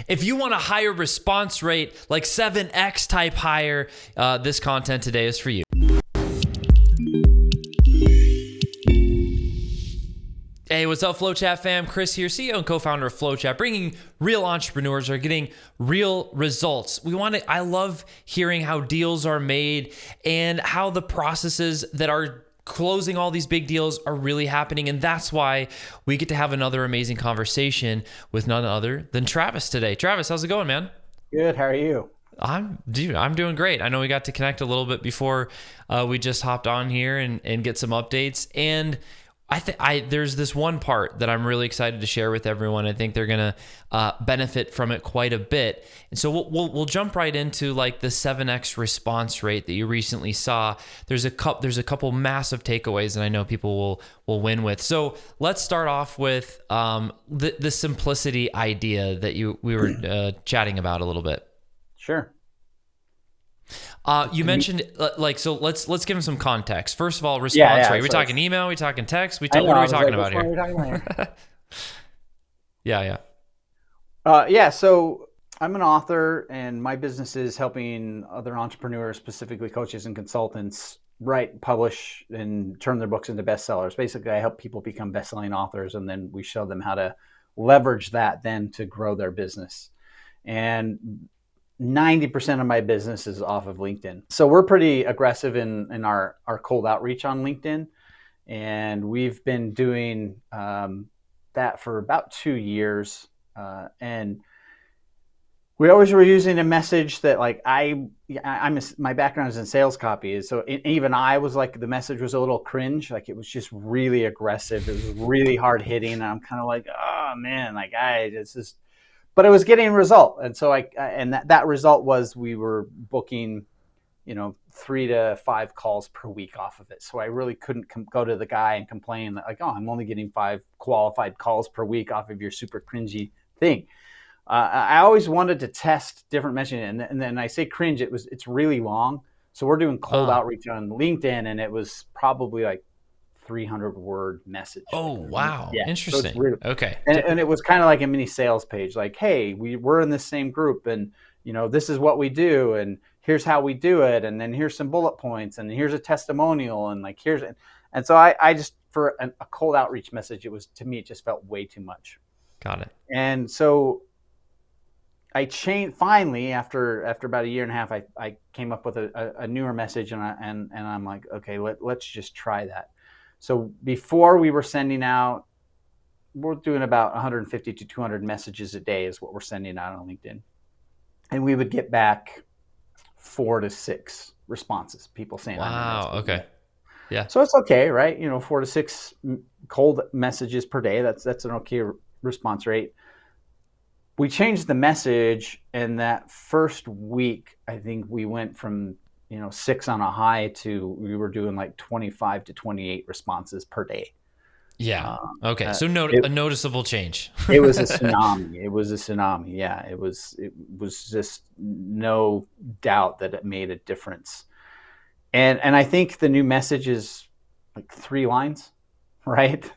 If you want a higher response rate, like 7x type higher, this content today is for you. Hey, what's up, FlowChat fam? Chris here, CEO and co-founder of FlowChat, bringing real entrepreneurs are getting real results. I love hearing how deals are made and how the processes that are closing all these big deals are really happening. And that's why we get to have another amazing conversation with none other than Travis today. Travis, how's it going, man? Good. How are you? I'm doing great. I know we got to connect a little bit before we just hopped on here and get some updates. And there's this one part that I'm really excited to share with everyone. I think they're gonna benefit from it quite a bit. And so we'll jump right into like the 7x response rate that you recently saw. There's a couple massive takeaways that I know people will win with. So let's start off with the simplicity idea that we were chatting about a little bit. Sure. You mentioned so let's give them some context. First of all, response rate. We're talking email, we're talking text, what are we talking about here? Yeah. So I'm an author, and my business is helping other entrepreneurs, specifically coaches and consultants, write, publish, and turn their books into bestsellers. Basically, I help people become best-selling authors, and then we show them how to leverage that then to grow their business. And 90% of my business is off of LinkedIn. So we're pretty aggressive in our cold outreach on LinkedIn. And we've been doing that for about 2 years. And we always were using a message that like my background is in sales copy. So even I was like, the message was a little cringe. Like it was just really aggressive. It was really hard hitting. And I'm kind of like, oh man, like but it was getting a result. And so that result was we were booking, 3 to 5 calls per week off of it. So I really couldn't go to the guy and complain that like, oh, I'm only getting 5 qualified calls per week off of your super cringy thing. I always wanted to test different messaging. And then I say cringe, it's really long. So we're doing cold outreach on LinkedIn, and it was probably like 300-word message. Oh, wow. Yeah. Interesting. So really, okay. And it was kind of like a mini sales page. Like, hey, we're in the same group, and this is what we do, and here's how we do it, and then here's some bullet points, and here's a testimonial, and like and so I just, for a cold outreach message, it just felt way too much. Got it. And so I changed finally after about a year and a half. I came up with a newer message, and I'm like, okay, let's just try that. So before we were sending out, we're doing about 150 to 200 messages a day is what we're sending out on LinkedIn. And we would get back 4 to 6 responses, people saying, wow, okay. Yeah. So it's okay, right? 4 to 6 cold messages per day. That's an okay response rate. We changed the message, and that first week, I think we went from 6 on a high to we were doing like 25 to 28 responses per day. Yeah. Okay. So a noticeable change. It was a tsunami. Yeah. It was just no doubt that it made a difference. And I think the new message is like 3 lines, right?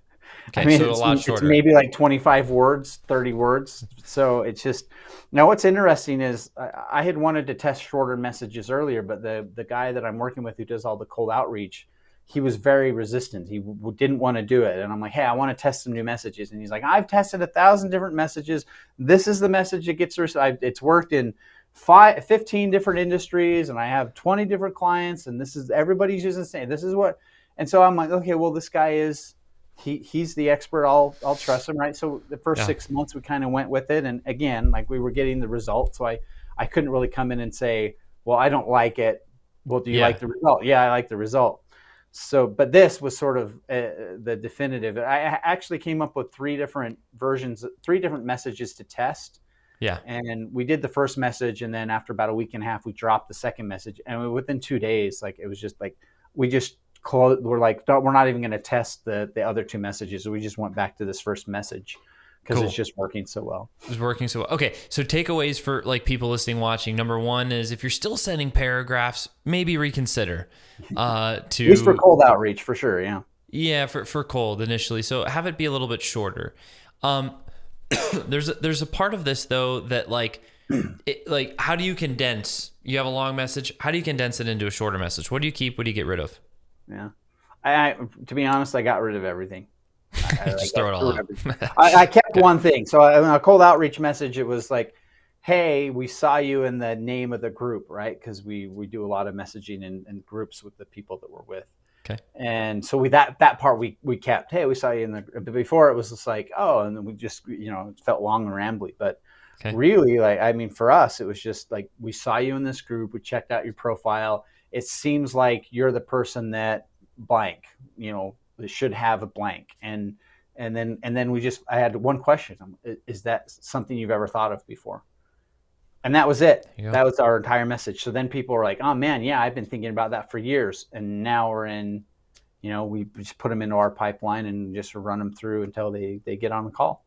Okay, I mean, so a lot shorter. It's maybe like 25 words, 30 words. So it's just, now what's interesting is I had wanted to test shorter messages earlier, but the guy that I'm working with who does all the cold outreach, he was very resistant. He didn't want to do it. And I'm like, hey, I want to test some new messages. And he's like, I've tested 1,000 different messages. This is the message that gets it's worked in 15 different industries, and I have 20 different clients, and everybody's using the same. This is what, and so I'm like, okay, well, this guy is, he's the expert. I'll trust him, right? So the first 6 months we kind of went with it, and again, like we were getting the result. So I couldn't really come in and say, well, I don't like it. Well, do you like the result? Yeah, I like the result. So, but this was sort of the definitive. I actually came up with 3 different versions, 3 different messages to test. Yeah. And we did the first message, and then after about a week and a half, we dropped the second message. And within 2 days, like it was just like we just closed. We're like, we're not even going to test the other 2 messages. So we just went back to this first message because it's just working so well. It's working so well. Okay, so takeaways for like people listening, watching. Number 1 is if you're still sending paragraphs, maybe reconsider. At least for cold outreach, for sure. Yeah. Yeah, for cold initially. So have it be a little bit shorter. There's a part of this though that like how do you condense? You have a long message. How do you condense it into a shorter message? What do you keep? What do you get rid of? Yeah. I to be honest, I got rid of everything. Just throw it all out. I kept Okay. one thing. So in a cold outreach message, it was like, "Hey, we saw you in the name of the group, right?" Because we do a lot of messaging in groups with the people that we're with, Okay. and so that part we kept. Hey, we saw you in the. But before it was just like, oh, and then we just it felt long and rambly. But Okay. really, like I mean, for us, it was just like we saw you in this group. We checked out your profile. It seems like you're the person that blank. That should have a blank and then I had one question: is that something you've ever thought of before? And that was it. There you go. That was our entire message. So then people were like, oh man, yeah, I've been thinking about that for years. And now we just put them into our pipeline and just run them through until they get on the call.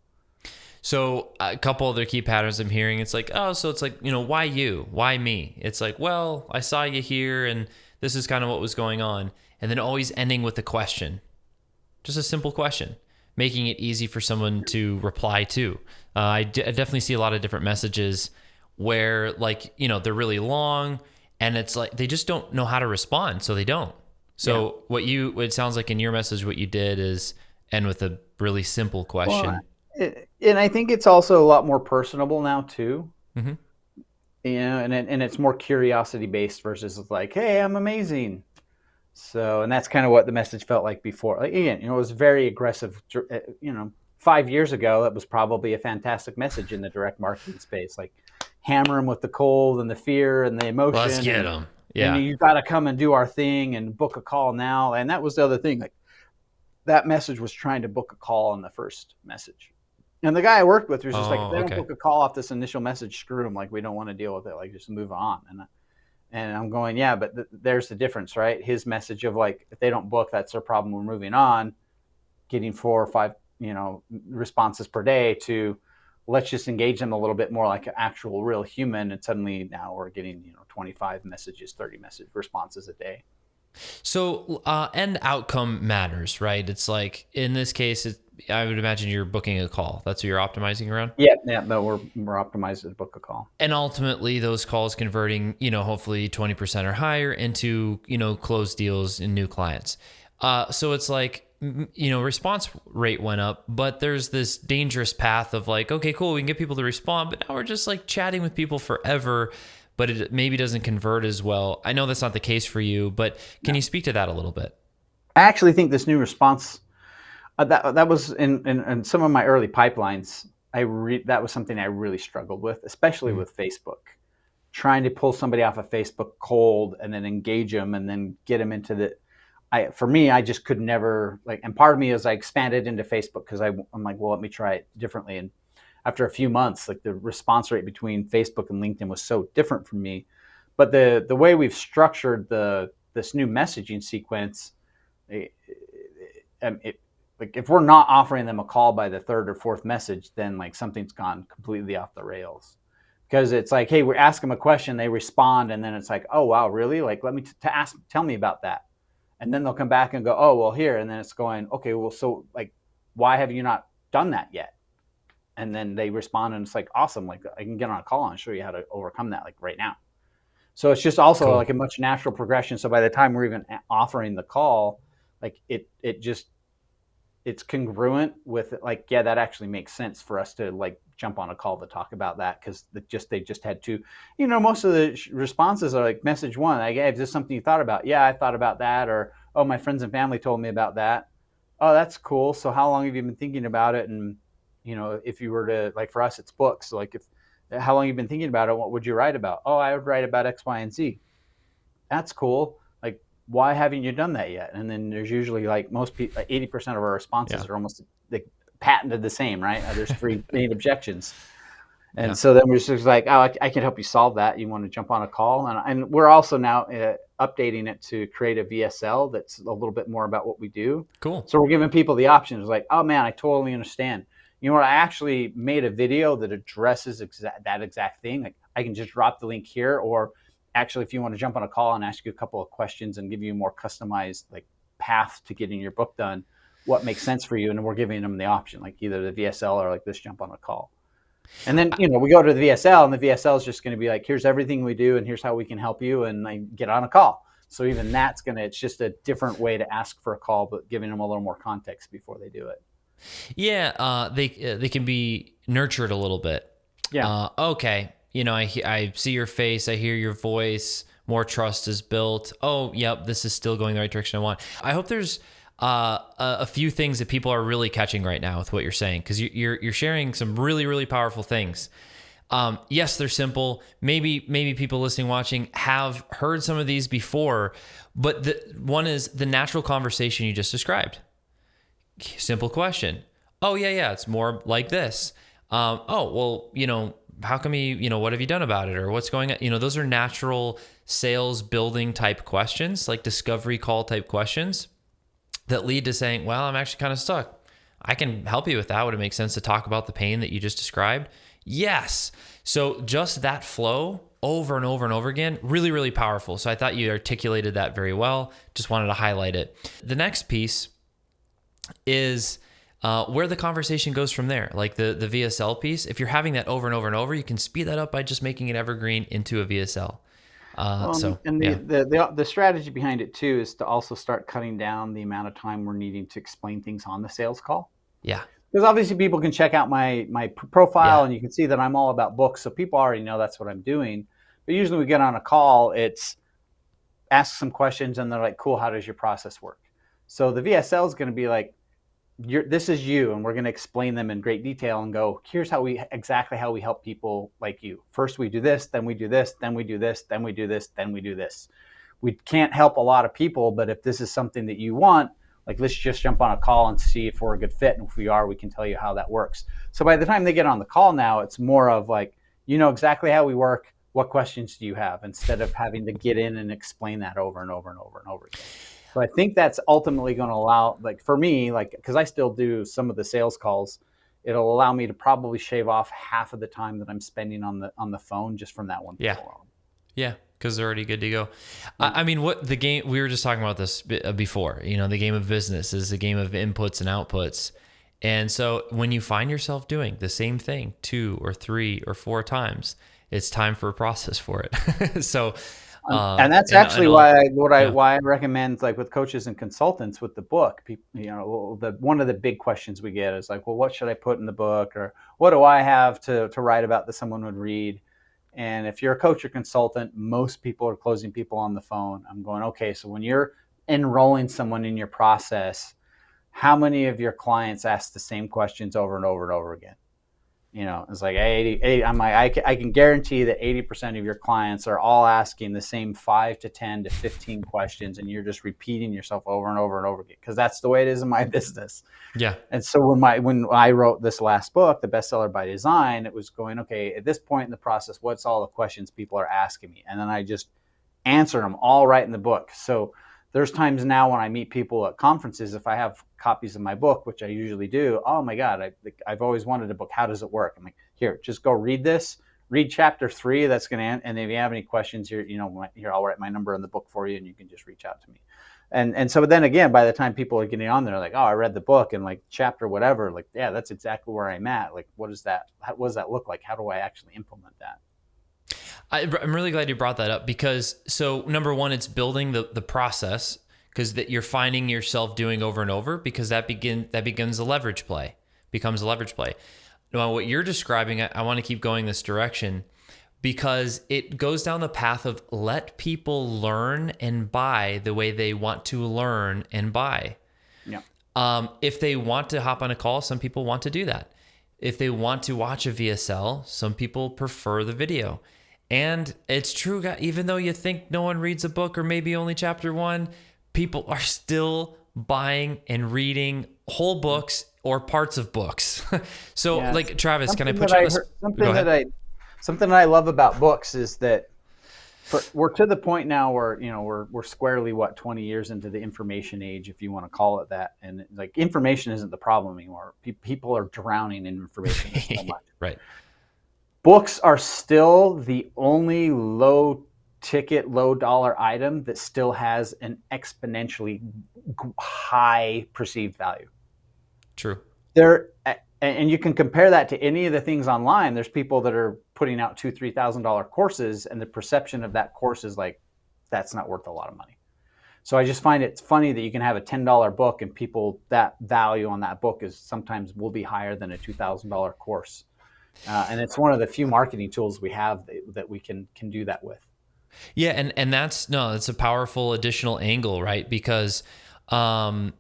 So a couple other key patterns I'm hearing. It's like, oh, so it's like, why you? Why me? It's like, well, I saw you here and this is kind of what was going on. And then always ending with a question. Just a simple question, making it easy for someone to reply to. I definitely see a lot of different messages where they're really long and it's like they just don't know how to respond. So they don't. So it sounds like in your message, what you did is end with a really simple question. Well, and I think it's also a lot more personable now too. Mm-hmm. And it's more curiosity based versus like, hey, I'm amazing. So, and that's kind of what the message felt like before. Like, again, it was very aggressive. 5 years ago, that was probably a fantastic message in the direct marketing space. Like, hammer them with the cold and the fear and the emotion. Let's get them. And Yeah. you got to come and do our thing and book a call now. And that was the other thing. Like, that message was trying to book a call in the first message. And the guy I worked with was just like, if they don't book a call off this initial message, screw them. Like, we don't want to deal with it. Like, just move on. And I'm going, yeah, but there's the difference, right? His message of like, if they don't book, that's their problem. We're moving on. Getting 4 or 5, responses per day to let's just engage them a little bit more like an actual real human. And suddenly now we're getting, 25 messages, 30 message responses a day. So end outcome matters, right? It's like in this case, I would imagine you're booking a call. That's what you're optimizing around. Yeah, but we're optimized to book a call. And ultimately, those calls converting, hopefully 20% or higher into, closed deals and new clients. So it's like, response rate went up, but there's this dangerous path of like, okay, cool, we can get people to respond, but now we're just like chatting with people forever, but it maybe doesn't convert as well. I know that's not the case for you, but can you speak to that a little bit? I actually think this new response, that was in some of my early pipelines. That was something I really struggled with, especially with Facebook. Trying to pull somebody off of Facebook cold and then engage them and then get them into for me, I just could never and part of me is I expanded into Facebook because I'm like, well, let me try it differently. And after a few months, like the response rate between Facebook and LinkedIn was so different from me. But the way we've structured this new messaging sequence, like if we're not offering them a call by the third or fourth message, then like something's gone completely off the rails. Because it's like, hey, we ask them a question, they respond, and then it's like, oh wow, really? Like, let me tell me about that. And then they'll come back and go, oh well, here. And then it's going, okay, well, so like, why have you not done that yet? And then they respond, and it's like, awesome. Like, I can get on a call and show you how to overcome that, like right now. So it's just also cool. Like a much natural progression. So by the time we're even offering the call, like it's congruent with it. Like, yeah, that actually makes sense for us to like jump on a call to talk about that because they just had to, most of the responses are like message one, like, hey, is this something you thought about? Yeah, I thought about that. Or, oh, my friends and family told me about that. Oh, that's cool. So how long have you been thinking about it? And, if you were to, like, for us, it's books. So like how long have you been thinking about it? What would you write about? Oh, I would write about X, Y, and Z. That's cool. Like, why haven't you done that yet? And then there's usually like most people, like 80% of our responses are almost like patented the same, right? There's 3 main objections. And so then we're just like, oh, I can help you solve that. You want to jump on a call? And we're also now updating it to create a VSL that's a little bit more about what we do. Cool. So we're giving people the options like, oh man, I totally understand. You know what? I actually made a video that addresses that exact thing. Like, I can just drop the link here, or actually, if you want to jump on a call and ask you a couple of questions and give you a more customized like path to getting your book done, what makes sense for you, and we're giving them the option, like either the VSL or like, let's jump on a call. And then, we go to the VSL, and the VSL is just going to be like, here's everything we do, and here's how we can help you, and I get on a call. So even it's just a different way to ask for a call, but giving them a little more context before they do it. Yeah, they can be nurtured a little bit. Yeah. Okay, I see your face, I hear your voice, more trust is built. Oh, yep, this is still going the right direction I want. I hope there's a few things that people are really catching right now with what you're saying, because you're sharing some really, really powerful things. Yes, they're simple. Maybe people listening, watching have heard some of these before, but one is the natural conversation you just described. Simple question. Oh, yeah, it's more like this. Oh, well, how come what have you done about it, or what's going on? Those are natural sales building type questions, like discovery call type questions that lead to saying, well, I'm actually kind of stuck. I can help you with that. Would it make sense to talk about the pain that you just described? Yes. So just that flow over and over and over again, really, really powerful. So I thought you articulated that very well. Just wanted to highlight it. The next piece is where the conversation goes from there. Like the VSL piece, if you're having that over and over and over, you can speed that up by just making it evergreen into a VSL. The strategy behind it too is to also start cutting down the amount of time we're needing to explain things on the sales call. Yeah. Because obviously people can check out my profile, and you can see that I'm all about books. So people already know that's what I'm doing. But usually we get on a call, it's ask some questions, and they're like, cool, how does your process work? So the VSL is going to be like, this is you, and we're going to explain them in great detail and go, here's exactly how we help people like you. First we do this, then we do this, then we do this, then we do this, then we do this. We can't help a lot of people, but if this is something that you want, like, let's just jump on a call and see if we're a good fit. And if we are, we can tell you how that works. So by the time they get on the call now, it's more of like, exactly how we work. What questions do you have? Instead of having to get in and explain that over and over and over and over again. So I think that's ultimately going to allow, like for me, like, because I still do some of the sales calls, it'll allow me to probably shave off half of the time that I'm spending on the phone just from that one. Yeah. Yeah. Because they're already good to go. I mean, what the game, we were just talking about this before, the game of business is a game of inputs and outputs. And so when you find yourself doing the same thing 2 or 3 or 4 times, it's time for a process for it. So, and that's actually why I recommend, like with coaches and consultants with the book, one of the big questions we get is like, well, what should I put in the book, or what do I have to write about that someone would read? And if you're a coach or consultant, most people are closing people on the phone. I'm going, okay, so when you're enrolling someone in your process, how many of your clients ask the same questions over and over and over again? It's like 80. I'm like, I can guarantee that 80% of your clients are all asking the same 5 to 10 to 15 questions, and you're just repeating yourself over and over and over again, because that's the way it is in my business. Yeah. And so when I wrote this last book, The Bestseller by Design, it was going, okay, at this point in the process, what's all the questions people are asking me? And then I just answer them all right in the book. So there's times now when I meet people at conferences, if I have copies of my book, which I usually do, oh my God, I've always wanted a book. How does it work? I'm like, here, just go read this. Read chapter 3. That's going to, and if you have any questions, here, I'll write my number in the book for you, and you can just reach out to me. And so then again, by the time people are getting on there, like, oh, I read the book and like chapter whatever, like, yeah, that's exactly where I'm at. Like, what does that look like? How do I actually implement that? I'm really glad you brought that up, because so number one, it's building the process, because that you're finding yourself doing over and over, because that becomes a leverage play. Now, what you're describing, I want to keep going this direction, because it goes down the path of let people learn and buy the way they want to learn and buy. Yeah. If they want to hop on a call, some people want to do that. If they want to watch a VSL, some people prefer the video. And it's true, even though you think no one reads a book or maybe only chapter 1, people are still buying and reading whole books or parts of books. So, yes. Like, Travis, can I put you on this? Something that I love about books is that we're to the point now where, we're squarely 20 years into the information age, if you want to call it that. And like, information isn't the problem anymore. People are drowning in information so much. Right. Books are still the only low ticket, low dollar item that still has an exponentially high perceived value. True. And you can compare that to any of the things online. There's people that are putting out $2,000-$3,000 courses, and the perception of that course is like, that's not worth a lot of money. So I just find it funny that you can have a $10 book, and people, that value on that book is sometimes will be higher than a $2,000 course. And it's one of the few marketing tools we have that we can do that with. Yeah, and that's a powerful additional angle, right? Because one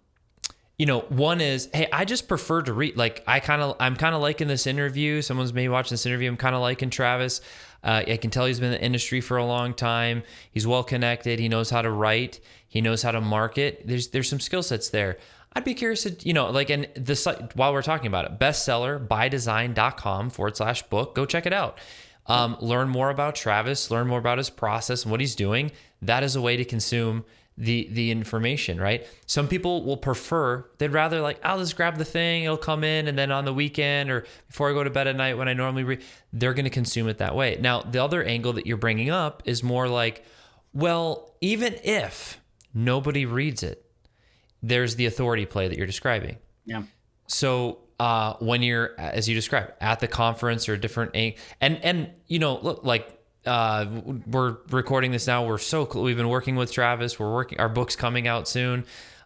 is, hey, I just prefer to read. Like I'm kind of liking this interview. Someone's maybe watching this interview. I'm kind of liking Travis. I can tell he's been in the industry for a long time. He's well connected. He knows how to write. He knows how to market. There's some skill sets there. I'd be curious to, and the site, while we're talking about it, bestseller bydesign.com/book. Go check it out. Learn more about Travis, learn more about his process and what he's doing. That is a way to consume the information, right? Some people will they'd rather I'll just grab the thing, it'll come in, and then on the weekend or before I go to bed at night when I normally read, they're going to consume it that way. Now, the other angle that you're bringing up is more like, well, even if nobody reads it, there's the authority play that you're describing. Yeah. So when you're, as you described, at the conference or different, and look, we're recording this now. We've been working with Travis. Our book's coming out soon.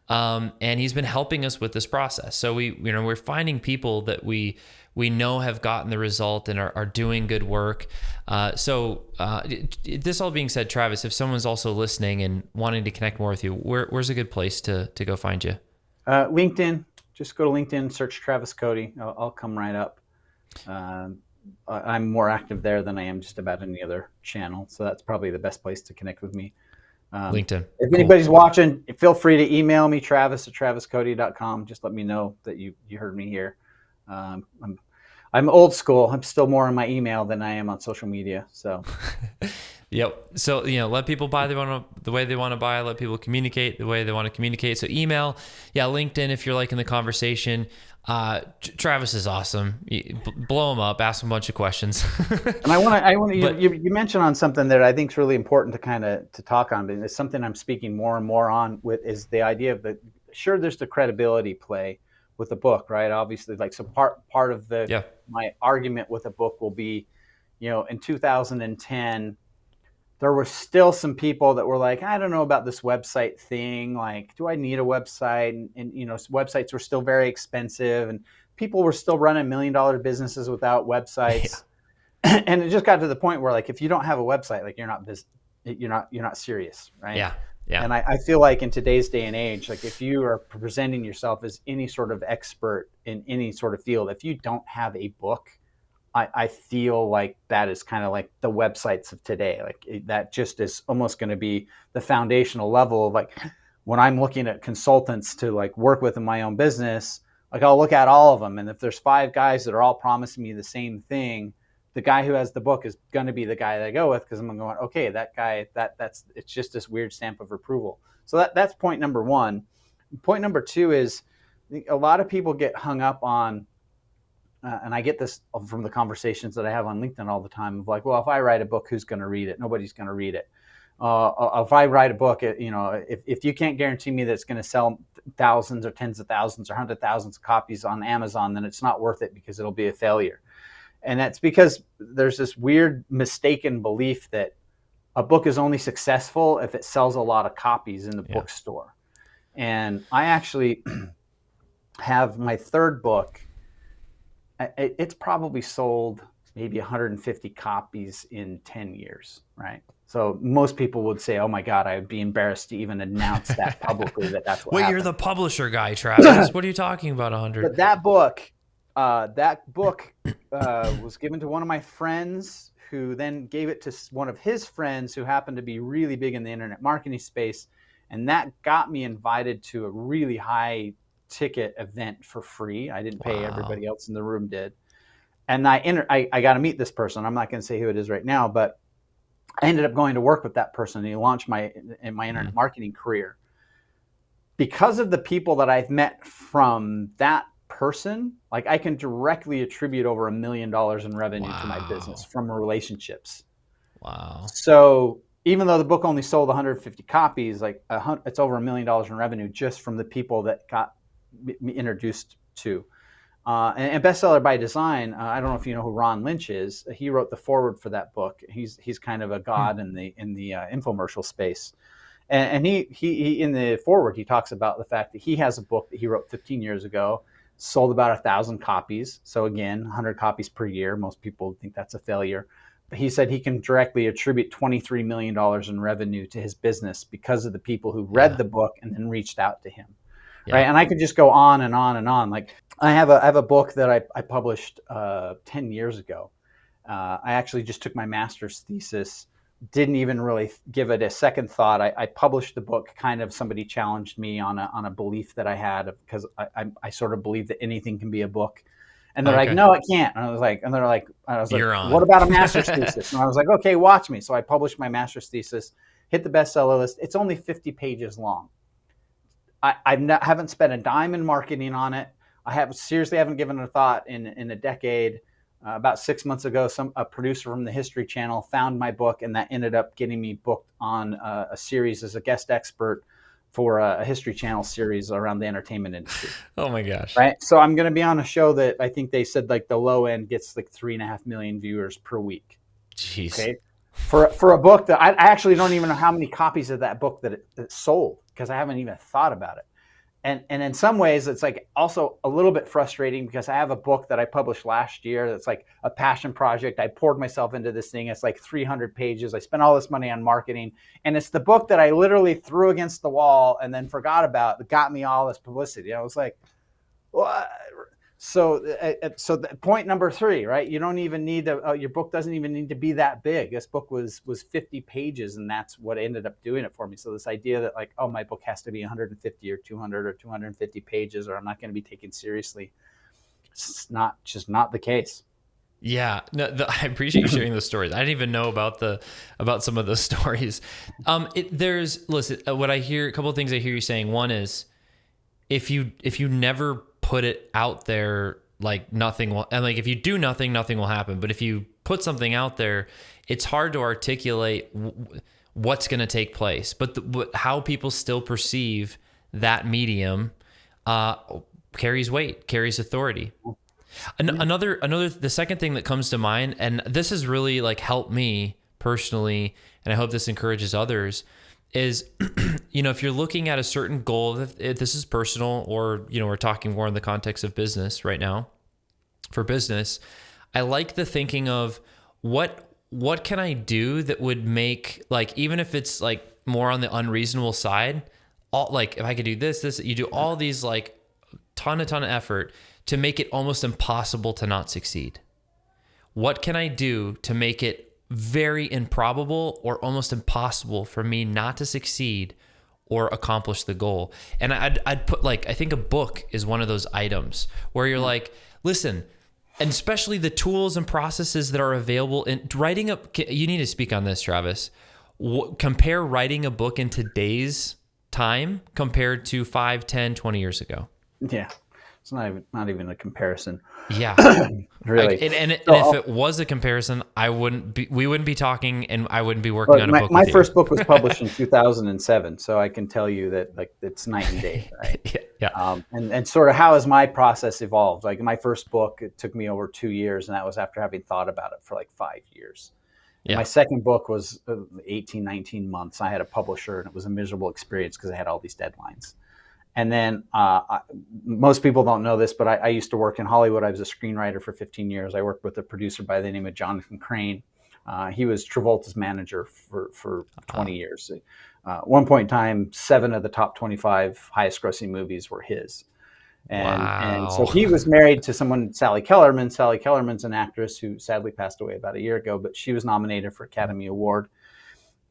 And he's been helping us with this process. So we're finding people that we know have gotten the result and are doing good work. This all being said, Travis, if someone's also listening and wanting to connect more with you, where's a good place to go find you? LinkedIn. Just go to LinkedIn, search Travis Cody. I'll come right up. I'm more active there than I am just about any other channel. So that's probably the best place to connect with me. LinkedIn. If anybody's watching, feel free to email me, travis@traviscody.com. Just let me know that you heard me here. I'm old school. I'm still more on my email than I am on social media. So, yep. So, let people buy the way they want to buy. Let people communicate the way they want to communicate. So email, LinkedIn if you're liking the conversation. Travis is awesome. Blow him up. Ask him a bunch of questions. And I want to. You mentioned on something that I think is really important to talk on, but it's something I'm speaking more and more on with is the idea of sure, there's the credibility play with the book, right? Obviously, part of my argument with a book will be, in 2010. There were still some people that were like, I don't know about this website thing. Like, do I need a website? And websites were still very expensive, and people were still running $1 million businesses without websites. Yeah. And it just got to the point where, if you don't have a website, you're not serious, right? Yeah. Yeah. And I feel like in today's day and age, if you are presenting yourself as any sort of expert in any sort of field, if you don't have a book, I feel like that is kind of like the websites of today. That just is almost going to be the foundational level of when I'm looking at consultants to work with in my own business, I'll look at all of them. And if there's 5 guys that are all promising me the same thing, the guy who has the book is going to be the guy that I go with, because I'm going, okay, that guy, it's just this weird stamp of approval. So that's point number 1. Point number 2 is a lot of people get hung up on, and I get this from the conversations that I have on LinkedIn all the time of well, if I write a book, who's going to read it? Nobody's going to read it. If I write a book, if you can't guarantee me that it's going to sell thousands or tens of thousands or hundred thousands of copies on Amazon, then it's not worth it because it'll be a failure. And that's because there's this weird mistaken belief that a book is only successful if it sells a lot of copies in the bookstore. And I actually have my 3rd book. It's probably sold maybe 150 copies in 10 years, right? So most people would say, oh my God, I would be embarrassed to even announce that publicly that's what happened. You're the publisher guy, Travis. What are you talking about 100? But that book was given to one of my friends, who then gave it to one of his friends who happened to be really big in the internet marketing space. And that got me invited to a really high ticket event for free. I didn't pay. Wow. Everybody else in the room did. And I got to meet this person. I'm not going to say who it is right now, but I ended up going to work with that person, and he launched my internet marketing career. Because of the people that I've met from that person, I can directly attribute over $1 million in revenue to my business from relationships. Wow. So even though the book only sold 150 copies, like it's over $1 million in revenue just from the people that got me introduced to. And bestseller by design. I don't know if you know who Ron Lynch is. He wrote the foreword for that book. He's kind of a god in the infomercial space. And he in the foreword, he talks about the fact that he has a book that he wrote 15 years ago, sold about 1,000 copies. So again, 100 copies per year. Most people think that's a failure. But he said he can directly attribute $23 million in revenue to his business because of the people who read the book and then reached out to him. Yeah. Right. And I could just go on and on and on. Like I have a book that I published 10 years ago. I actually just took my master's thesis, didn't even really give it a second thought. I published the book, kind of somebody challenged me on a belief that I had, because I sort of believe that anything can be a book. And they're like, no, it can't. And I was like, what about a master's thesis? And I was like, okay, watch me. So I published my master's thesis, hit the bestseller list. It's only 50 pages long. I haven't spent a dime in marketing on it. I haven't given it a thought in a decade. About 6 months ago, a producer from the History Channel found my book, and that ended up getting me booked on a series as a guest expert for a History Channel series around the entertainment industry. Oh my gosh! Right. So I'm going to be on a show that I think they said like the low end gets like 3.5 million viewers per week. Jeez. Okay. For a book that I actually don't even know how many copies of that book that it sold, because I haven't even thought about it. And in some ways, it's like also a little bit frustrating because I have a book that I published last year that's like a passion project. I poured myself into this thing. It's like 300 pages. I spent all this money on marketing. And it's the book that I literally threw against the wall and then forgot about that got me all this publicity. I was like, what? So point number 3, right? You don't even need your book doesn't even need to be that big. This book was 50 pages, and that's what ended up doing it for me. So this idea that like, oh, my book has to be 150 or 200 or 250 pages, or I'm not going to be taken seriously. It's just not the case. Yeah, no, I appreciate you sharing those stories. I didn't even know about some of those stories. Listen, what I hear, a couple of things I hear you saying. One is, if you never put it out there, like nothing will, and like if you do nothing will happen. But if you put something out there, it's hard to articulate what's going to take place. But how people still perceive that medium carries weight, carries authority. Another, the second thing that comes to mind, and this has really like helped me personally, and I hope this encourages others, is, if you're looking at a certain goal, if this is personal, or, we're talking more in the context of business right now, for business, I like the thinking of what can I do that would make, like, even if it's like more on the unreasonable side, like if I could do this, you do all these like ton of effort to make it almost impossible to not succeed. What can I do to make it very improbable or almost impossible for me not to succeed or accomplish the goal? And I'd put, like, I think a book is one of those items where you're like, listen, and especially the tools and processes that are available in writing you need to speak on this, Travis. Compare writing a book in today's time compared to 5, 10, 20 years ago. Yeah. It's not even a comparison. Yeah, really. And if it was a comparison, we wouldn't be talking, and I wouldn't be working on a book. My first book was published in 2007, so I can tell you that like it's night and day, right? Yeah. And sort of how has my process evolved? Like my first book, it took me over 2 years, and that was after having thought about it for like 5 years. Yeah. My second book was 18, 19 months. I had a publisher, and it was a miserable experience because I had all these deadlines. And then most people don't know this, but I used to work in Hollywood. I was a screenwriter for 15 years. I worked with a producer by the name of Jonathan Crane. He was Travolta's manager for 20 years. One point in time, 7 of the top 25 highest grossing movies were his. And so he was married to someone, Sally Kellerman. Sally Kellerman's an actress who sadly passed away about a year ago, but she was nominated for Academy Award.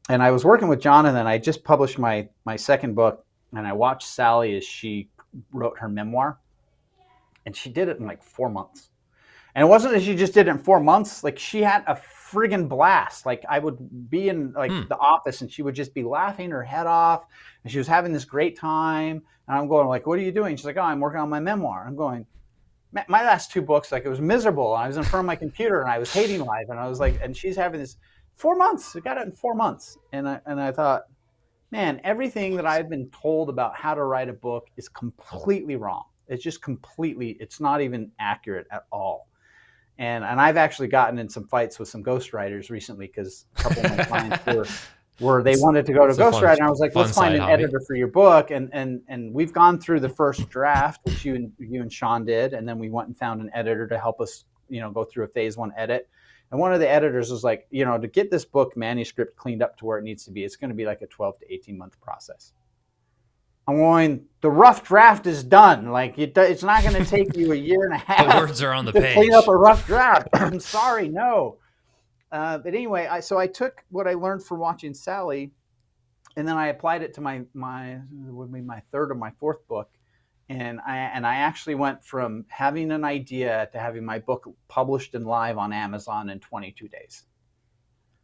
And I was working with Jonathan. I just published my second book. And I watched Sally as she wrote her memoir, and she did it in like 4 months. And it wasn't that she just did it in 4 months. Like she had a friggin' blast. Like I would be in like the office, and she would just be laughing her head off, and she was having this great time. And I'm going like, what are you doing? She's like, oh, I'm working on my memoir. I'm going, my last 2 books, like it was miserable. And I was in front of my computer, and I was hating life. And I was like, and she's having this 4 months. I got it in 4 months. And I thought, man, everything that I've been told about how to write a book is completely wrong. It's just completely, it's not even accurate at all. And I've actually gotten in some fights with some ghostwriters recently because a couple of my clients were they wanted to go to ghostwriter, and I was like, let's find an editor for your book. And we've gone through the first draft, which you and Sean did, and then we went and found an editor to help us, go through a phase 1 edit. And one of the editors was like, to get this book manuscript cleaned up to where it needs to be, it's going to be like a 12 to 18 month process. I'm going, the rough draft is done. Like it's not going to take you a year and a half. The words are on the page. Clean up a rough draft. I'm sorry, no. But anyway, so I took what I learned from watching Sally, and then I applied it to my third or my fourth book, and I actually went from having an idea to having my book published and live on Amazon in 22 days.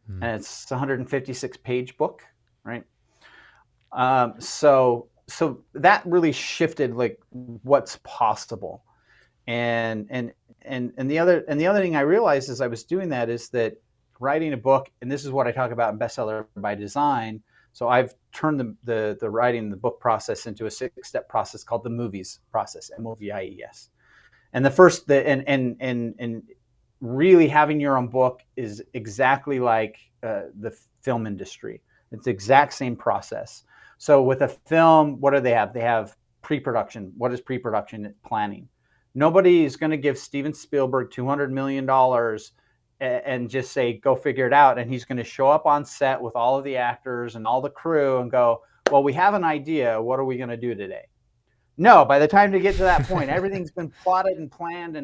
And it's a 156 page book, right? So that really shifted like what's possible. And the other thing I realized as I was doing that is that writing a book, and this is what I talk about in Bestseller by Design. So I've turned the writing the book process into a 6-step process called the movies process, MOVIES. And the first, and really having your own book is exactly like the film industry. It's the exact same process. So with a film, what do they have? They have pre-production. What is pre-production? Planning. Nobody is going to give Steven Spielberg $200 million and just say, go figure it out. And he's going to show up on set with all of the actors and all the crew and go, well, we have an idea. What are we going to do today? No, by the time to get to that point, everything's been plotted and planned.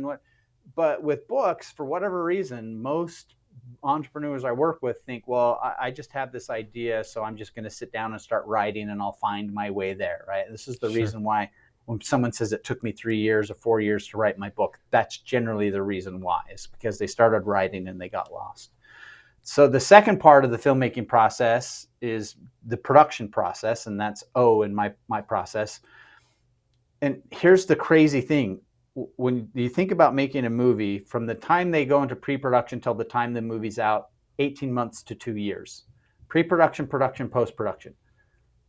But with books, for whatever reason, most entrepreneurs I work with think, well, I just have this idea, so I'm just going to sit down and start writing and I'll find my way there, right? This is the reason why when someone says it took me 3 years or 4 years to write my book, that's generally the reason why. It's because they started writing and they got lost. So the second part of the filmmaking process is the production process, and that's O in my process. And here's the crazy thing. When you think about making a movie, from the time they go into pre-production till the time the movie's out, 18 months to 2 years. Pre-production, production, post-production.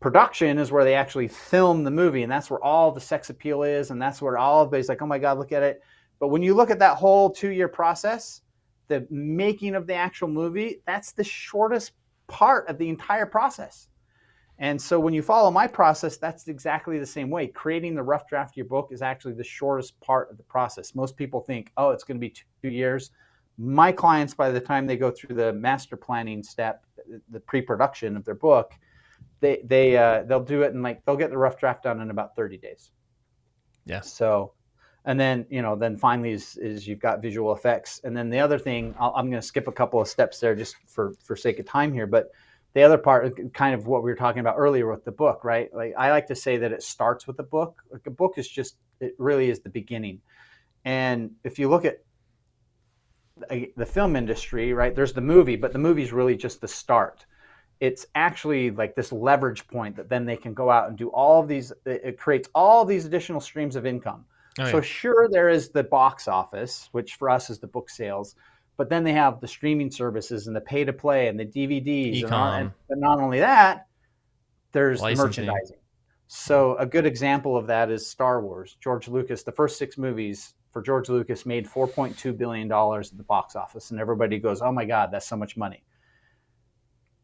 Production is where they actually film the movie, and that's where all the sex appeal is, and that's where all everybody's like, oh my God, look at it. But when you look at that whole 2-year process, the making of the actual movie, that's the shortest part of the entire process. And so when you follow my process, that's exactly the same way. Creating the rough draft of your book is actually the shortest part of the process. Most people think, oh, it's going to be 2 years. My clients, by the time they go through the master planning step, the pre-production of their book, they'll do it, and they'll get the rough draft done in about 30 days. Yeah. So, and then then finally is you've got visual effects, and then the other thing, I'm going to skip a couple of steps there just for sake of time here, but the other part, kind of what we were talking about earlier with the book, right? Like I like to say that it starts with a book. Like a book is it really is the beginning. And if you look at the film industry, right, there's the movie, but the movie is really just the start. It's actually like this leverage point that then they can go out and do all of these. It creates all these additional streams of income. So sure, there is the box office, which for us is the book sales. But then they have the streaming services and the pay to play and the DVDs. But not only that, there's the merchandising. So a good example of that is Star Wars. George Lucas, the first 6 movies for George Lucas made $4.2 billion at the box office. And everybody goes, oh my God, that's so much money.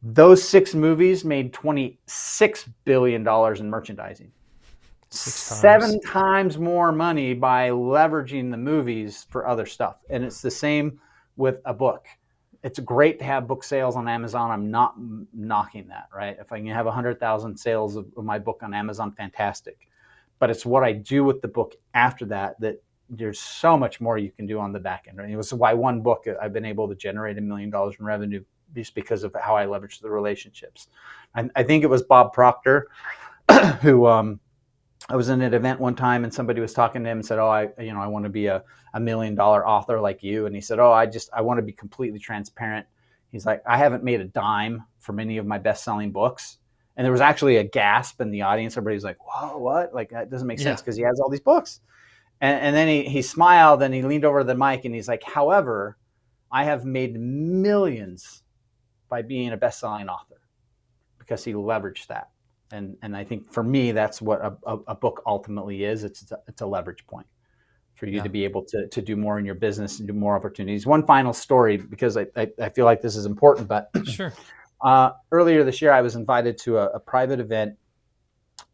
Those 6 movies made $26 billion in merchandising. 7 times more money by leveraging the movies for other stuff. And it's the same with a book. It's great to have book sales on Amazon. I'm not knocking that, right? If I can have 100,000 sales of my book on Amazon, fantastic. But it's what I do with the book after that there's so much more you can do on the back end. Right? It was why one book I've been able to generate $1 million in revenue just because of how I leverage the relationships. I think it was Bob Proctor who I was in an event one time and somebody was talking to him and said, oh, I want to be a $1 million author like you. And he said, oh, I want to be completely transparent. He's like, I haven't made a dime from any of my best-selling books. And there was actually a gasp in the audience. Everybody's like, whoa, what? Like, that doesn't make sense because he has all these books. And then he smiled and he leaned over to the mic and he's like, however, I have made millions by being a best-selling author because he leveraged that. And I think for me, that's what a book ultimately is. It's a leverage point for you to be able to do more in your business and do more opportunities. One final story, because I feel like this is important, but Sure. Earlier this year, I was invited to a private event.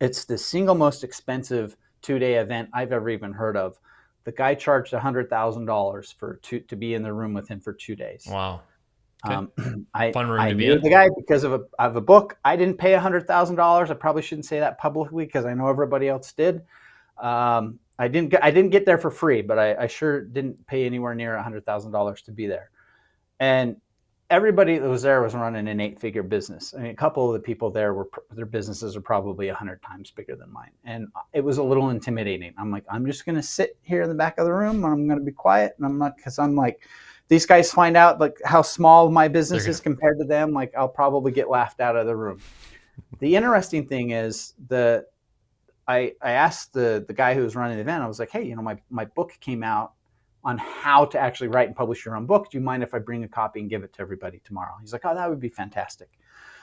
It's the single most expensive 2-day event I've ever even heard of. The guy charged $100,000 to be in the room with him for 2 days. Wow. Okay. I Fun room to be knew in. the guy because of a book. I didn't pay $100,000. I probably shouldn't say that publicly because I know everybody else did. I didn't get there for free, but I sure didn't pay anywhere near $100,000 to be there. And everybody that was there was running an 8-figure business. I mean, a couple of the people there their businesses are probably 100 times bigger than mine. And it was a little intimidating. I'm like, I'm just going to sit here in the back of the room and I'm going to be quiet. And I'm like, these guys find out like how small my business is compared to them. Like I'll probably get laughed out of the room. The interesting thing is I asked the guy who was running the event, I was like, hey, my book came out on how to actually write and publish your own book. Do you mind if I bring a copy and give it to everybody tomorrow? He's like, oh, that would be fantastic.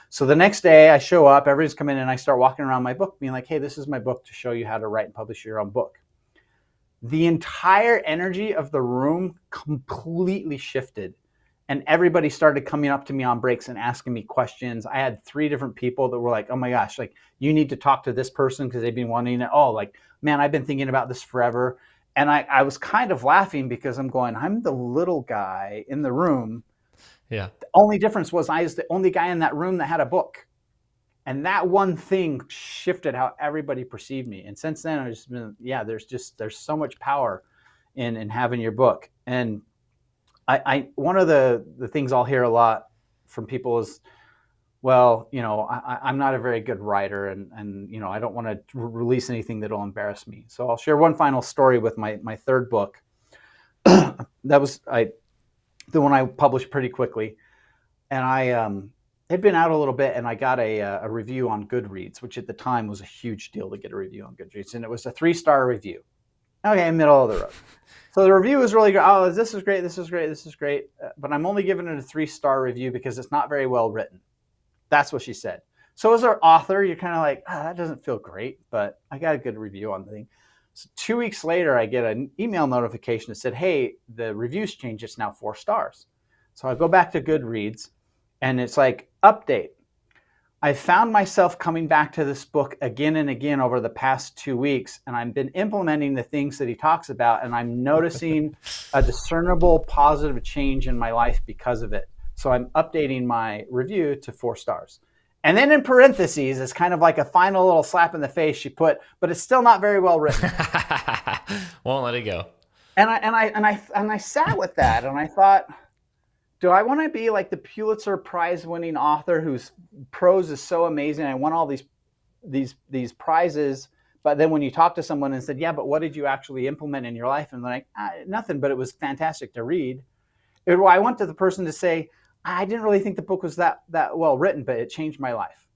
So the next day I show up, everybody's come in and I start walking around my book being like, hey, this is my book to show you how to write and publish your own book. The entire energy of the room completely shifted. And everybody started coming up to me on breaks and asking me questions. I had 3 different people that were like, oh my gosh, like you need to talk to this person because they've been wanting it. Oh, like, man, I've been thinking about this forever. And I was kind of laughing because I'm going, I'm the little guy in the room. Yeah. The only difference was I was the only guy in that room that had a book. And that one thing shifted how everybody perceived me. And since then, I've just been, there's so much power in having your book. And I one of the things I'll hear a lot from people is, well, I'm not a very good writer and I don't want to release anything that'll embarrass me. So I'll share one final story with my third book. That was the one I published pretty quickly. And I had been out a little bit and I got a review on Goodreads, which at the time was a huge deal to get a review on Goodreads. And it was a 3-star review. Okay, middle of the road. So the review was really good. Oh, this is great, this is great, this is great. But I'm only giving it a 3-star review because it's not very well written. That's what she said. So as an author, you're kind of like, that doesn't feel great, but I got a good review on the thing. So 2 weeks later, I get an email notification that said, hey, the review's changed. It's now 4 stars. So I go back to Goodreads and it's like, update. I found myself coming back to this book again and again over the past 2 weeks, and I've been implementing the things that he talks about, and I'm noticing a discernible positive change in my life because of it. So I'm updating my review to 4 stars. And then in parentheses, it's kind of like a final little slap in the face she put, but it's still not very well written. Won't let it go. And I sat with that and I thought, do I want to be like the Pulitzer Prize winning author whose prose is so amazing? I won all these prizes, but then when you talk to someone and said, yeah, but what did you actually implement in your life? And they're like, nothing, but it was fantastic to read. Or I want to the person to say, I didn't really think the book was that well written, but it changed my life.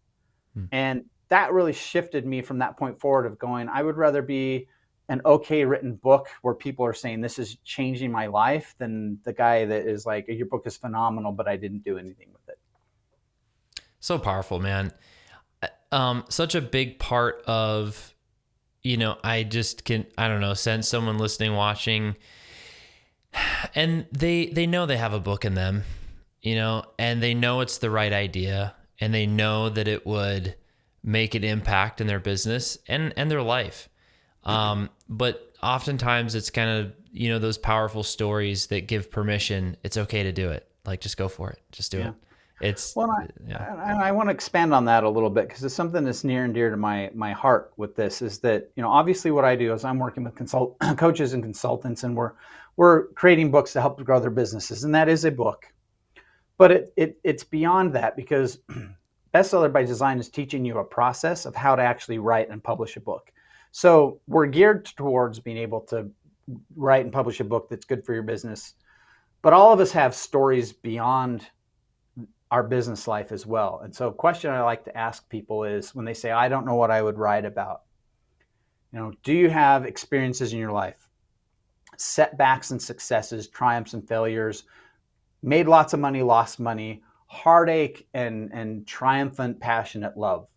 And that really shifted me from that point forward of going, I would rather be an okay written book where people are saying this is changing my life than the guy that is like, your book is phenomenal, but I didn't do anything with it. So powerful, man. Such a big part of, I don't know, sense someone listening, watching, and they know they have a book in them, and they know it's the right idea, and they know that it would make an impact in their business and their life. But oftentimes it's kind of, those powerful stories that give permission. It's okay to do it. Like, just go for it. Just do it. And I want to expand on that a little bit because it's something that's near and dear to my heart with this is that, obviously what I do is I'm working with coaches and consultants, and we're creating books to help grow their businesses. And that is a book, but it's beyond that because Bestseller by Design is teaching you a process of how to actually write and publish a book. So we're geared towards being able to write and publish a book that's good for your business. But all of us have stories beyond our business life as well. And so a question I like to ask people is when they say, I don't know what I would write about, do you have experiences in your life, setbacks and successes, triumphs and failures, made lots of money, lost money, heartache and triumphant, passionate love.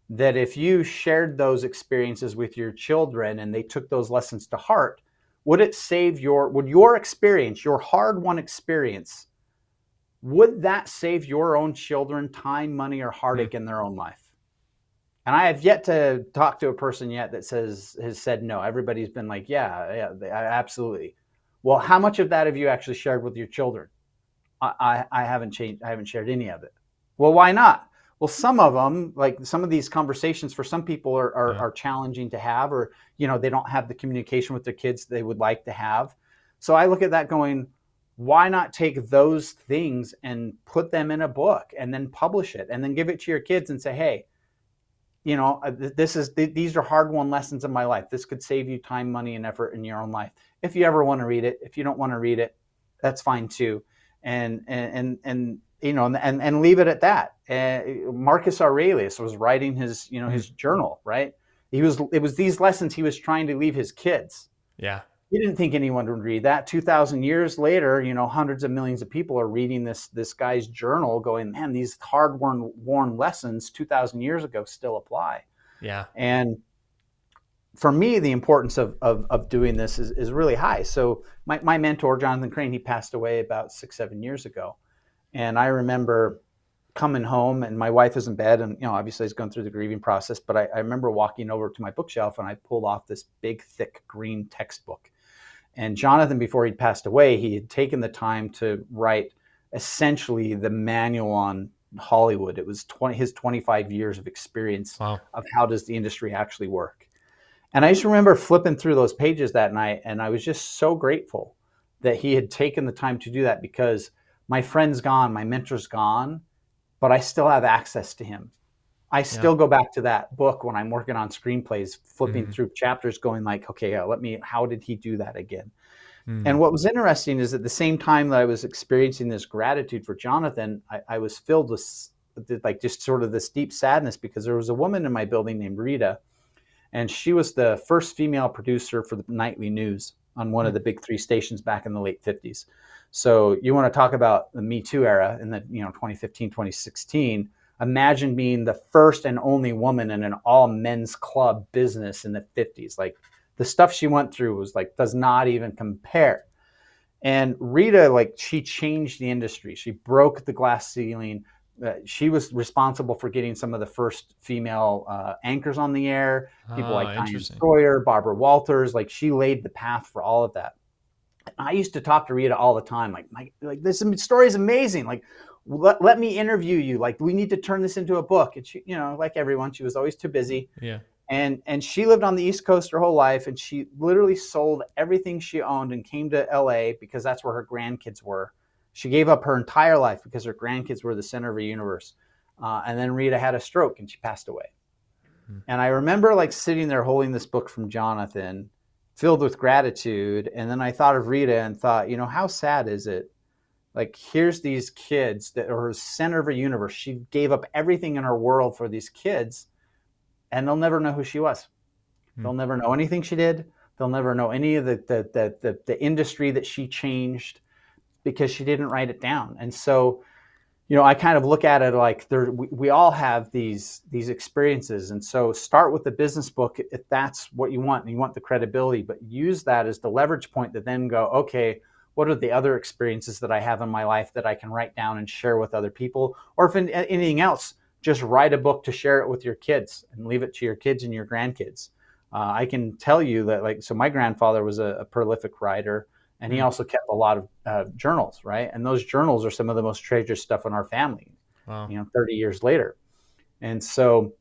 That if you shared those experiences with your children and they took those lessons to heart, would your experience, your hard-won experience, would that save your own children time, money, or Hmm. heartache in their own life? And I have yet to talk to a person yet that has said no. Everybody's been like, yeah, absolutely. Well, how much of that have you actually shared with your children? I haven't changed. I haven't shared any of it. Well, why not? Well, some of them, like some of these conversations for some people Yeah. are challenging to have, or, they don't have the communication with their kids they would like to have. So I look at that going, why not take those things and put them in a book and then publish it and then give it to your kids and say, hey, these are hard-won lessons in my life. This could save you time, money, and effort in your own life. If you ever want to read it, if you don't want to read it, that's fine too. And leave it at that. Marcus Aurelius was writing his journal, right? It was these lessons he was trying to leave his kids. Yeah. He didn't think anyone would read that. 2,000 years later, hundreds of millions of people are reading this guy's journal going, man, these hard-worn lessons 2,000 years ago still apply. Yeah. And for me, the importance of doing this is really high. So my mentor, Jonathan Crane, he passed away about 6-7 years ago. And I remember coming home and my wife was in bed and, obviously I was going through the grieving process, but I remember walking over to my bookshelf and I pulled off this big, thick green textbook. And Jonathan, before he'd passed away, he had taken the time to write essentially the manual on Hollywood. It was his 25 years of experience Wow. of how does the industry actually work. And I just remember flipping through those pages that night, and I was just so grateful that he had taken the time to do that, because my friend's gone, my mentor's gone, but I still have access to him. I still go back to that book when I'm working on screenplays, flipping through chapters going like, okay, how did he do that again? And what was interesting is at the same time that I was experiencing this gratitude for Jonathan, I was filled with like just sort of this deep sadness, because there was a woman in my building named Rita, and she was the first female producer for the nightly news on one of the big 3 stations back in the late 50s. So you want to talk about the Me Too era in the 2015, 2016. Imagine being the first and only woman in an all men's club business in the 50s. Like, the stuff she went through was like, does not even compare. And Rita, like, she changed the industry. She broke the glass ceiling. She was responsible for getting some of the first female anchors on the air. People like Diane Sawyer, Barbara Walters. Like, she laid the path for all of that. I used to talk to Rita all the time. Like this story is amazing. Like, let me interview you. Like, we need to turn this into a book. And she, like everyone, she was always too busy. Yeah. And she lived on the East Coast her whole life, and she literally sold everything she owned and came to LA because that's where her grandkids were. She gave up her entire life because her grandkids were the center of her universe. And then Rita had a stroke and she passed away. And I remember like sitting there holding this book from Jonathan, filled with gratitude. And then I thought of Rita and thought, how sad is it? Like, here's these kids that are the center of her universe. She gave up everything in her world for these kids, and they'll never know who she was. They'll never know anything she did. They'll never know any of the industry that she changed, because she didn't write it down. And so, I kind of look at it like we all have these experiences. And so start with the business book if that's what you want, and you want the credibility, but use that as the leverage point to then go, okay, what are the other experiences that I have in my life that I can write down and share with other people? Or if anything else, just write a book to share it with your kids and leave it to your kids and your grandkids. I can tell you that, so my grandfather was a prolific writer, and he also kept a lot of journals, right? And those journals are some of the most treasured stuff in our family, Wow. 30 years later. And so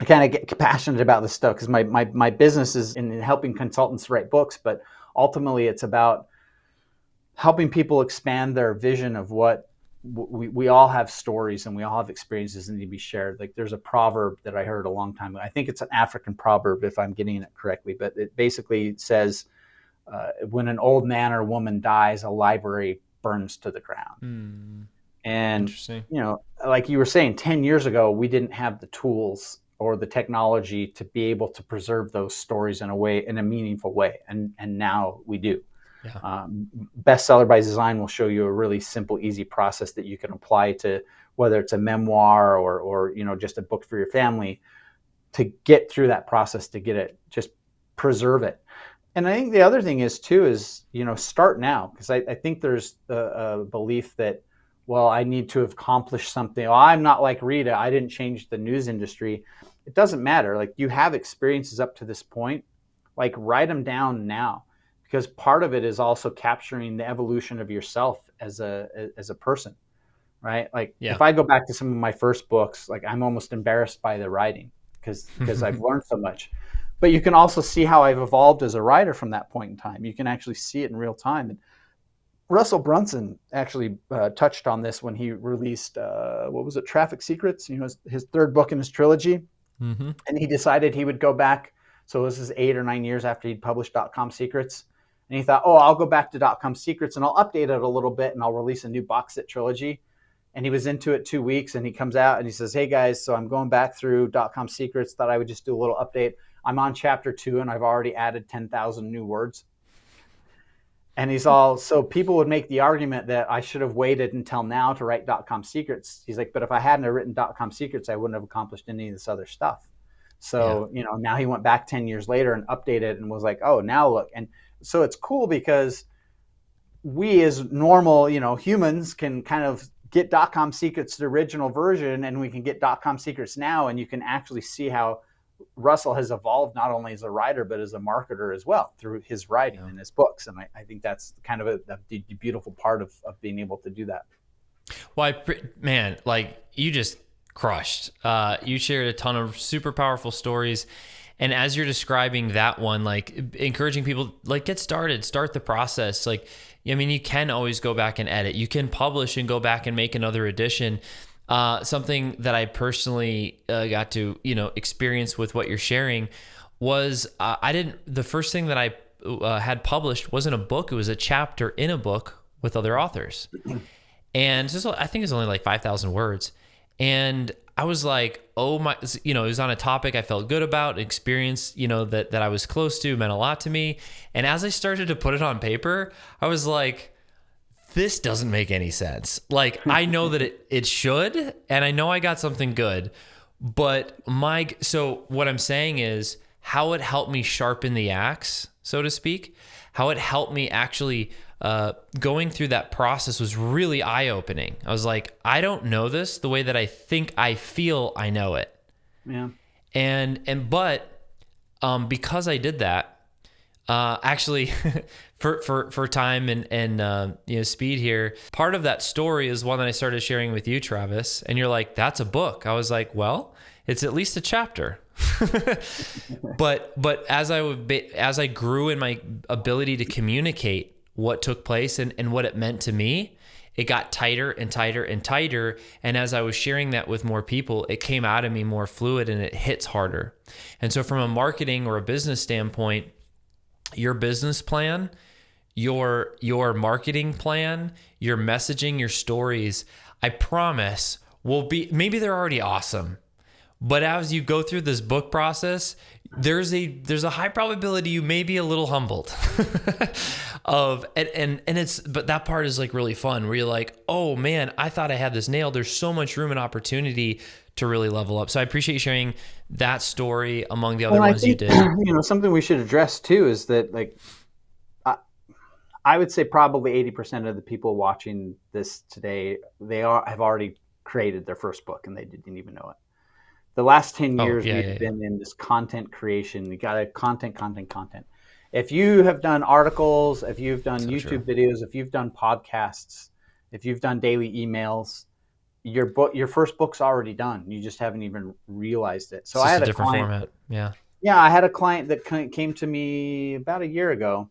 I kind of get passionate about this stuff because my business is in helping consultants write books, but ultimately it's about helping people expand their vision of what we all have stories and we all have experiences that need to be shared. Like, there's a proverb that I heard a long time ago. I think it's an African proverb if I'm getting it correctly, but it basically says, when an old man or woman dies, a library burns to the ground. And, like you were saying, 10 years ago, we didn't have the tools or the technology to be able to preserve those stories in a meaningful way. And now we do. Yeah. Bestseller by Design will show you a really simple, easy process that you can apply to whether it's a memoir or just a book for your family, to get through that process, to get it, just preserve it. And I think the other thing is too is, start now, because I think there's a belief that, well, I need to have accomplished something. Oh, I'm not like Rita. I didn't change the news industry. It doesn't matter. Like, you have experiences up to this point, like write them down now, because part of it is also capturing the evolution of yourself as a person, right? Like, Yeah. if I go back to some of my first books, like, I'm almost embarrassed by the writing because I've learned so much. But you can also see how I've evolved as a writer from that point in time. You can actually see it in real time. And Russell Brunson actually touched on this when he released, what was it, Traffic Secrets, his third book in his trilogy. Mm-hmm. And he decided he would go back. So this is 8 or 9 years after he'd published .com Secrets. And he thought, I'll go back to .com Secrets and I'll update it a little bit and I'll release a new box set trilogy. And he was into it 2 weeks, and he comes out and he says, hey guys, so I'm going back through .com Secrets, thought I would just do a little update. I'm on chapter 2 and I've already added 10,000 new words. And so people would make the argument that I should have waited until now to write .com Secrets. He's like, but if I hadn't have written .com Secrets, I wouldn't have accomplished any of this other stuff. So, now he went back 10 years later and updated and was like, oh, now look. And so it's cool because we as normal, humans can kind of get .com Secrets, the original version, and we can get .com Secrets now, and you can actually see how Russell has evolved not only as a writer but as a marketer as well through his writing and his books. And I think that's kind of the beautiful part of being able to do that. Well, man, like, you just crushed. You shared a ton of super powerful stories. And as you're describing that one, like, encouraging people, like, get started, start the process. Like, I mean, you can always go back and edit. You can publish and go back and make another edition. Something that I personally got to, experience with what you're sharing was the first thing that I had published wasn't a book. It was a chapter in a book with other authors. And I think it's only like 5,000 words. And I was like, oh my, it was on a topic I felt good about, experience, that I was close to, meant a lot to me. And as I started to put it on paper, I was like, this doesn't make any sense. Like, I know that it should, and I know I got something good, but so what I'm saying is how it helped me sharpen the axe, so to speak, how it helped me actually going through that process was really eye-opening. I was like, I don't know this the way that I think I feel I know it. Yeah. But because I did that, actually for time and speed here, part of that story is one that I started sharing with you, Travis, and you're like, that's a book. I was like, well, it's at least a chapter. but as I grew in my ability to communicate what took place and what it meant to me, it got tighter and tighter and tighter. And as I was sharing that with more people, it came out of me more fluid and it hits harder. And so from a marketing or a business standpoint, your business plan, your marketing plan, your messaging, your stories, I promise will be, maybe they're already awesome, but as you go through this book process, there's a high probability you may be a little humbled but that part is like really fun where you're like, oh man, I thought I had this nailed. There's so much room and opportunity to really level up. So I appreciate you sharing that story among the other ones you did. Something we should address too is that, like, I would say probably 80% of the people watching this today, have already created their first book and they didn't even know it. The last 10 years we've been in this content creation. You got to content. If you have done articles, if you've done YouTube videos, if you've done podcasts, if you've done daily emails, your first book's already done. You just haven't even realized it. So I had a different format. Yeah. Yeah, I had a client that came to me about a year ago.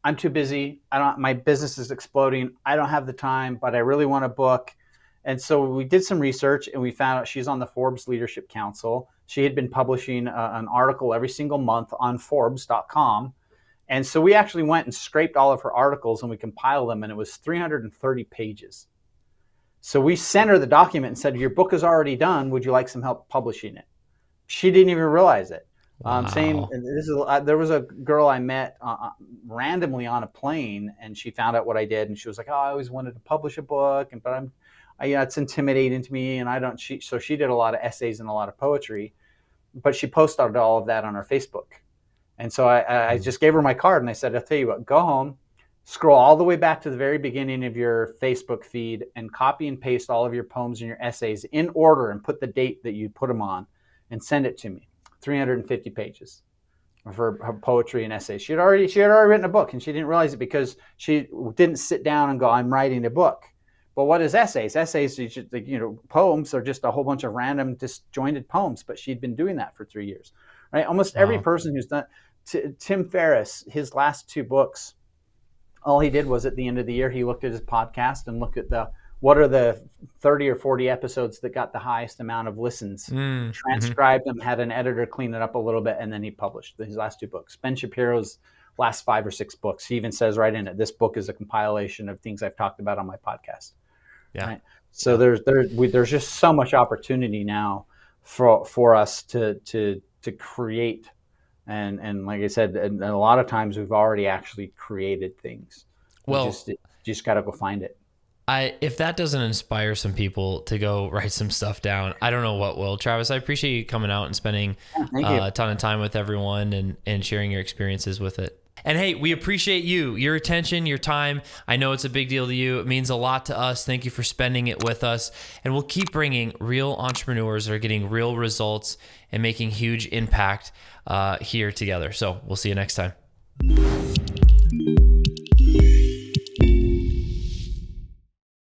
I'm too busy. My business is exploding. I don't have the time, but I really want a book. And so we did some research and we found out she's on the Forbes Leadership Council. She had been publishing an article every single month on Forbes.com. And so we actually went and scraped all of her articles and we compiled them, and it was 330 pages. So we sent her the document and said, your book is already done. Would you like some help publishing it? She didn't even realize it. Wow. This is there was a girl I met randomly on a plane, and she found out what I did, and she was like, "Oh, I always wanted to publish a book, and it's intimidating to me, and I don't." So she did a lot of essays and a lot of poetry, but she posted all of that on her Facebook, and so I just gave her my card, and I said, "I'll tell you what, go home, scroll all the way back to the very beginning of your Facebook feed, and copy and paste all of your poems and your essays in order, and put the date that you put them on, and send it to me." 350 pages of her poetry and essays. She had already written a book, and she didn't realize it because she didn't sit down and go, "I'm writing a book." But what is essays? Essays, poems are just a whole bunch of random disjointed poems. But she'd been doing that for 3 years, right? Almost every Wow. person who's done. Tim Ferriss, his last 2 books, all he did was at the end of the year, he looked at his podcast and looked at what are the 30 or 40 episodes that got the highest amount of listens, Mm-hmm. transcribed them, had an editor clean it up a little bit, and then he published his last 2 books. Ben Shapiro's last 5 or 6 books, he even says right in it, this book is a compilation of things I've talked about on my podcast. Yeah. Right. So Yeah. there's just so much opportunity now for us to create. And like I said, and a lot of times we've already actually created things. Well, You just got to go find it. if that doesn't inspire some people to go write some stuff down, I don't know what will. Travis, I appreciate you coming out and spending Yeah, thank you. a ton of time with everyone and sharing your experiences with it. And hey, we appreciate your attention, your time. I know it's a big deal to you. It means a lot to us. Thank you for spending it with us. And we'll keep bringing real entrepreneurs that are getting real results and making huge impact here together. So we'll see you next time.